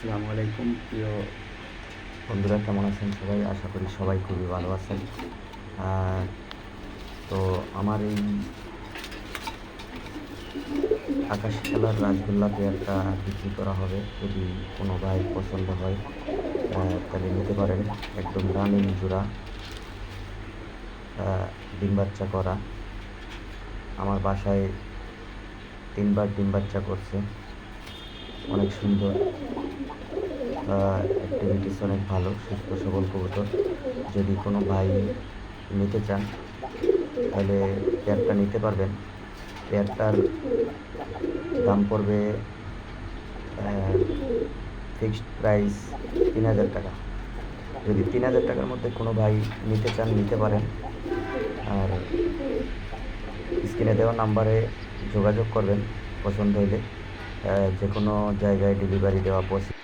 আসসালামু আলাইকুম প্রিয় বন্ধুরা, কেমন আছেন সবাই? আশা করি সবাই খুবই ভালো আছেন। তো আমার এই আকাশি কালার রাসগোল্লা পেয়ারটা বিক্রি করা হবে। যদি কোনো ভাই পছন্দ হয় তাহলে নিতে পারেন। একদম রানিং জোড়া, ডিম বাচ্চা করা। আমার বাসায় 3বার ডিম বাচ্চা করছে, অনেক সুন্দর। অ্যাক্টিভিটিস অনেক ভালো, সুস্থ সবল কবুতর। যদি কোনো ভাই নিতে চান তাহলে পেয়ারটা নিতে পারবেন। পেয়ারটার দাম পড়বে ফিক্সড প্রাইস 3000 টাকা। যদি 3000 টাকার মধ্যে কোনো ভাই নিতে চান নিতে পারেন। আর স্ক্রিনে দেওয়া নাম্বারে যোগাযোগ করবেন পছন্দ হলে। যে কোনো জায়গায় ডেলিভারি দেওয়া পসিবল।